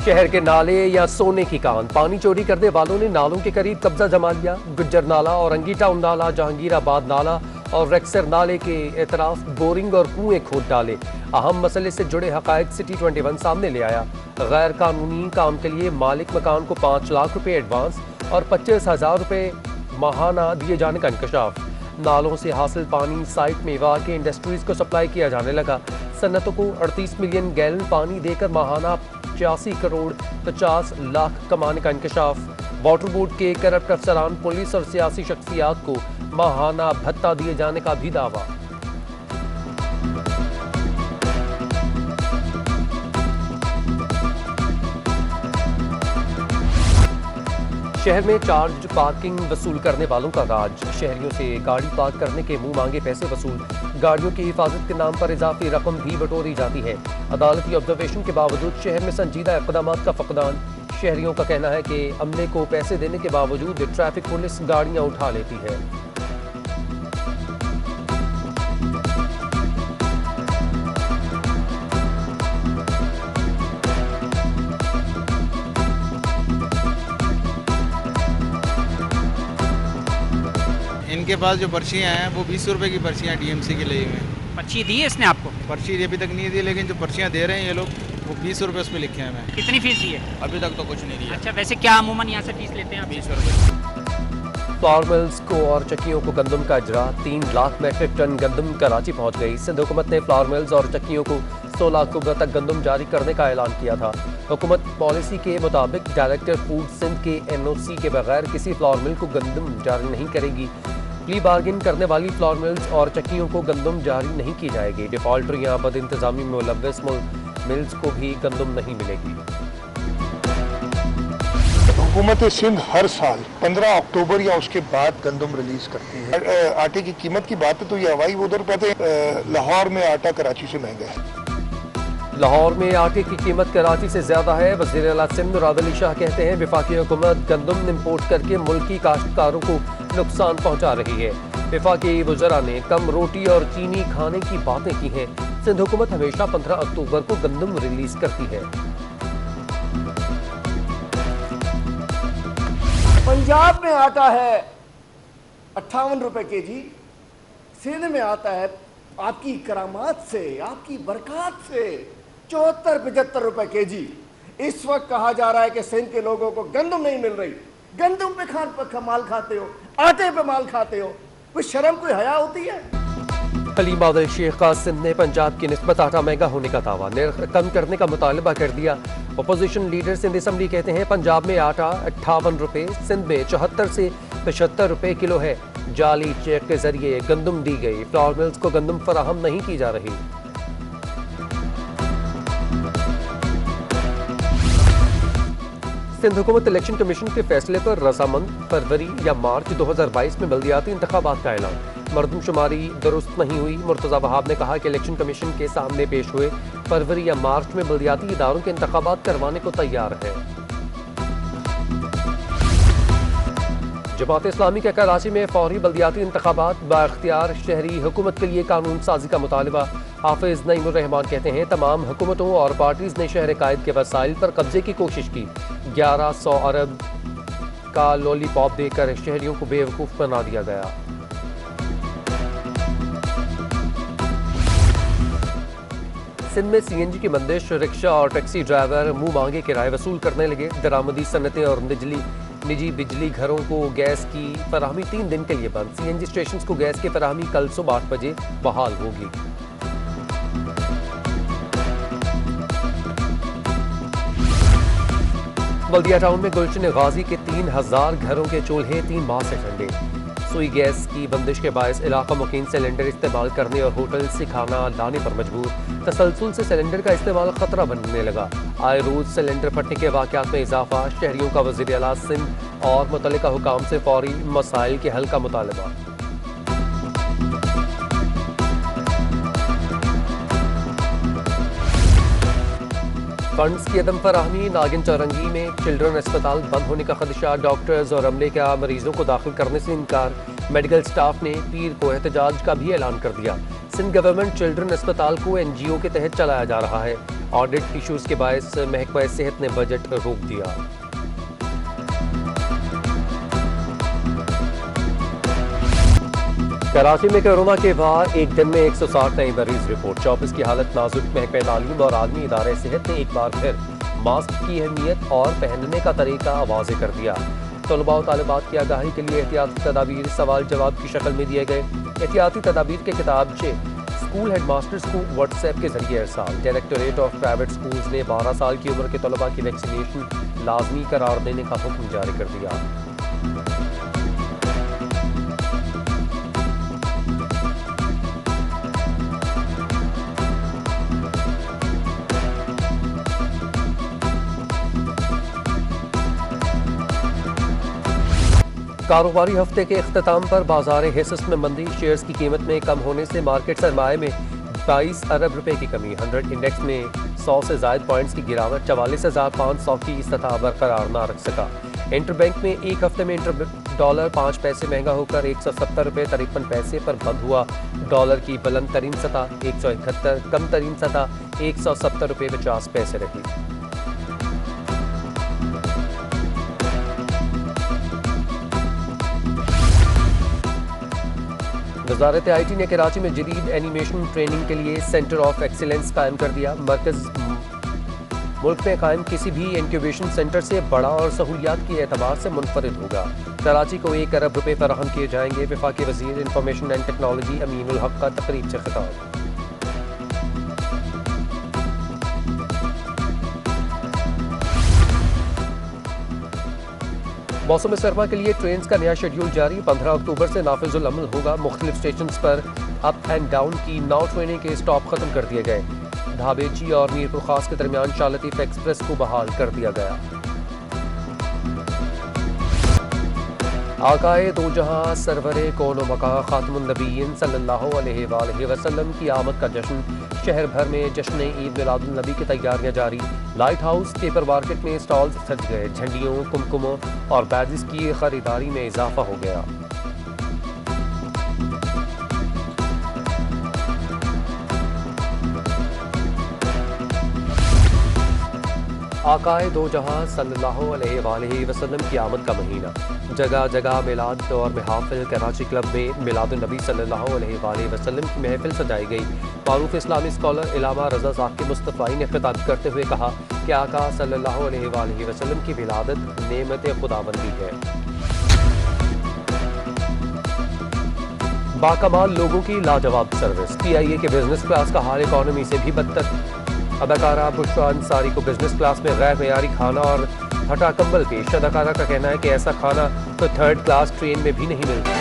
शहर के नाले या सोने की कान, पानी चोरी करने वालों ने नालों के करीब कब्जा जमा लिया। गुज्जर नाला, औरंगी टाउन नाला, जहांगीराबाद नाला और रेक्सर नाले के एतराफ बोरिंग और कुएं खोद डाले। अहम मसले से जुड़े हकायक सिटी 21 सामने ले आया। गैर कानूनी काम के लिए मालिक मकान को 5 लाख रुपए एडवांस और 25,000 रुपए माहाना दिए जाने का इंकशाफ। नालों से हासिल पानी साइट में वाक़ इंडस्ट्रीज को सप्लाई किया जाने लगा। सन्नतों को 38 मिलियन गैलन पानी देकर माहाना 85 करोड़ 50 लाख कमाने का इंकशाफ। वाटर बोर्ड के करप्ट अफसरान, पुलिस और सियासी शख्सियात को माहाना भत्ता दिए जाने का भी दावा। शहर में चार्ज पार्किंग वसूल करने वालों का राज। शहरियों से गाड़ी पार्क करने के मुंह मांगे पैसे वसूल। गाड़ियों की हिफाजत के नाम पर इजाफी रकम भी बटोरी जाती है। अदालती ऑब्जर्वेशन के बावजूद शहर में संजीदा इक़दामात का फक़दान। शहरियों का कहना है कि अमले को पैसे देने के बावजूद ट्रैफिक पुलिस गाड़ियां उठा लेती है। इनके पास जो पर्चियाँ हैं वो 20 रुपए की पर्चियाँ डीएमसी के लिए हुए हैं। पर्ची दी है इसने आपको? पर्ची अभी तक नहीं दी, लेकिन जो पर्चियाँ दे रहे हैं ये लोग वो 20 रुपए उस पर लिखे हैं। मैं कितनी फीस दी है? अभी तक तो कुछ नहीं दिया। अच्छा, वैसे क्या अमूमन यहाँ से फीस लेते हैं? 20 रुपए। फ्लावर मिल्स को और चक्कियों को गंदम का इजरा। 3 लाख मेट्रिक टन गंदम कराची पहुंच गई। सिंध हुकूमत ने फ्लावर मिल्स और चक्कियों को 16 अक्टूबर तक गंदम जारी करने का ऐलान किया था। हुकूमत पॉलिसी के मुताबिक डायरेक्टर फूड सिंध के NOC के बगैर किसी फ्लावर मिल को गंदम जारी नहीं करेगी। प्ली बार्गिन करने वाली फ्लावर मिल्स और चक्कियों को गंदम जारी नहीं की जाएगी। डिफॉल्टर या बद इंतजामी में मुलव्वस मिल्स को भी गंदम नहीं मिलेगी। हुकूमत सिंध हर साल 15 अक्टूबर या उसके बाद गंदम रिलीज करती है। आटे की कीमत की बात है तो ये हवाई उधर कहते हैं लाहौर में आटा कराची से महंगा है। लाहौर में आटे की कीमत कराची से ज्यादा है। वज़ीर आला सिंध मुराद अली शाह कहते हैं वफाकी हुकूमत गंदम इंपोर्ट करके मुल्की काश्तकारों को नुकसान पहुंचा रही है। वफाकी वज़रा ने कम रोटी और चीनी खाने की बातें की हैं। सिंध हुकूमत हमेशा 15 अक्टूबर को गंदम रिलीज करती है। पंजाब में आटा है 58 रुपए केजी, सिंध में आता है आपकी करामात से, आपकी बरकत से 74-75 रुपए केजी। इस वक्त कहा जा रहा है कि सिंध के लोगों को गंदम नहीं मिल रही। गंदम पे माल खाते हो, आटे पे माल खाते हो, कोई शर्म कोई हया होती है? हलीम आदिल शेख का सिंध ने पंजाब की निस्बत आटा महंगा होने का दावा, निर्ख कम करने का मुतालबा कर दिया। अपोजिशन लीडर सिंध असम्बली कहते हैं पंजाब में आटा 58 रुपए, सिंध में 74 से 75 रुपए किलो है। जाली चेक के जरिए गंदम दी गई। फ्लावर मिल्स को गंदम फराहम नहीं की जा रही। सिंध हुकूमत इलेक्शन कमीशन के फैसले पर रजामंद। फरवरी या मार्च 2022 में बल्दियाती इंतखाबात का ऐलान। मरदमशुमारी दुरुस्त नहीं हुई। मुर्तजा वहाब ने कहा कि इलेक्शन कमीशन के सामने पेश हुए फरवरी या मार्च में बल्दियाती इदारों के इंतखाबात करवाने को तैयार है। जमात इस्लामी के कराची में फौरी बल्दियाती इंतखाबात, बाख्तियार शहरी हुकूमत के लिए कानून साजी का मुतालबा। हाफिज नईमुर रहमान कहते हैं तमाम हुकूमतों और पार्टीज ने शहर कायद के वसाइल पर कब्जे की कोशिश की। 1100 अरब का लॉलीपॉप देकर शहरियों को बेवकूफ़ बना दिया गया। सिंध में CNG की बंदिश। रिक्शा और टैक्सी ड्राइवर मुंह मांगे किराए वसूल करने लगे। दरामदी सनतें और निजी बिजली घरों को गैस की फराहमी 3 दिन के लिए बंद। CNG स्टेशन को गैस की फराहमी कल सुबह 8 बजे बहाल होगी। बल्दिया टाउन में गुलशन गाजी के 3000 घरों के चूल्हे 3 माह से ठंडे। सुई गैस की बंदिश के बायस इलाका मुकीम सिलेंडर इस्तेमाल करने और होटल से खाना लाने पर मजबूर। तसलसल से सिलेंडर का इस्तेमाल खतरा बनने लगा। आए रोज सिलेंडर फटने के वाकयात में इजाफा। शहरियों का वज़ीर आला सिंध और मुतल्लिका हुकाम से फौरी मसाइल के हल का मुतालबा। फंड्स की अदम फराहमी। नागिन चौरंगी में चिल्ड्रन अस्पताल बंद होने का खदशा। डॉक्टर्स और अमले का मरीजों को दाखिल करने से इनकार। मेडिकल स्टाफ ने पीर को एहतजाज का भी ऐलान कर दिया। सिंध गवर्नमेंट चिल्ड्रन अस्पताल को NGO के तहत चलाया जा रहा है। ऑडिट इश्यूज के बायस महकमा सेहत ने बजट रोक दिया। कराची में कोरोना के बाद एक दिन में 160 नए मरीज रिपोर्ट। 24 की हालत नाजुक। महकमा तालीम और आलमी इदारे सेहत ने एक बार फिर मास्क की अहमियत और पहनने का तरीका वाज़ेह कर दिया। तलबा और तालिबात की आगाही के लिए एहतियाती तदाबीर सवाल जवाब की शक्ल में दिए गए। एहतियाती तदाबीर के किताबचे स्कूल हेडमास्टर्स को व्हाट्सएप के जरिए इरसाल। डायरेक्टोरेट ऑफ प्राइवेट स्कूल्स ने 12 साल की उम्र के तलबा की वैक्सीनेशन लाजमी करार देने का हुक्म जारी कर दिया। कारोबारी हफ्ते के अख्ताम पर बाजार हिस्स में मंदी। शेयर्स की कीमत में कम होने से मार्केट सरमाए में 22 अरब रुपए की कमी। 100 इंडेक्स में 100 से ज्यादा पॉइंट्स की गिरावट। 44,500 की सतह बरकरार न रख सका। इंटरबैंक में एक हफ्ते में डॉलर 5 पैसे महंगा होकर 170 रुपए 53 पैसे पर बंद हुआ। डॉलर की बुलंद तरीन सतह 171, कम तरीन सतह 170 रुपए 50 पैसे रही। वजारत IT ने कराची में जदीद एनिमेशन ट्रेनिंग के लिए सेंटर ऑफ एक्सीलेंस कायम कर दिया। मरकज मुल्क में कायम किसी भी इंक्यूबेशन सेंटर से बड़ा और सहूलियात के एतबार से मुनफरिद होगा। कराची को 1 अरब रुपए फराहम किए जाएंगे। वफाकी वजीर इंफॉर्मेशन एंड टेक्नोलॉजी अमीनुल हक का तकरीब से खिताब। मौसम सरमा के लिए ट्रेन का नया शेड्यूल जारी। 15 अक्टूबर से नाफिजुल अमल होगा। मुख्तलिफ स्टेशन पर अप एंड डाउन की 9 ट्रेनें के स्टॉप खत्म कर दिए गए। ढाबेची और मीरपुर खास के दरमियान शालतीफ एक्सप्रेस को बहाल कर दिया गया। आकाए दो जहां सरवरे कौनो मका खातमुन नबीय्यीन सल्लल्लाहु अलैहि वसल्लम की आमद का जश्न। शहर भर में जश्न ईद मिलादुन नबी की तैयारियां जारी। लाइट हाउस पेपर मार्केट में स्टॉल्स सज गए। झंडियों, कुमकुमों और बैजिस की खरीदारी में इजाफा हो गया। आकाए दो जहां सल्लल्लाहु अलैहि वसल्लम की आमद का महीना। जगह जगह मिलाद और महफिल। कराची क्लब में मिलादुन नबी सल्लल्लाहु अलैहि वसल्लम की महफिल सजाई गई। मारूफ इस्लामी स्कॉलर इलामा रजा साकिब मुस्तफ़ाई ने खिताब करते हुए कहा कि आका सल्लल्लाहु अलैहि वसल्लम की विलादत नेमत खुदाबंदी है। बाकमाल लोगों की लाजवाब सर्विस। PIA के बिजनेस क्लास का हाल इकॉनमी से भी बदतर। अदाकारा बुशरा अंसारी को बिजनेस क्लास में गैर मयारी खाना और फटा कंबल पेश। अदाकारा का कहना है कि ऐसा खाना तो 3rd क्लास ट्रेन में भी नहीं मिलता।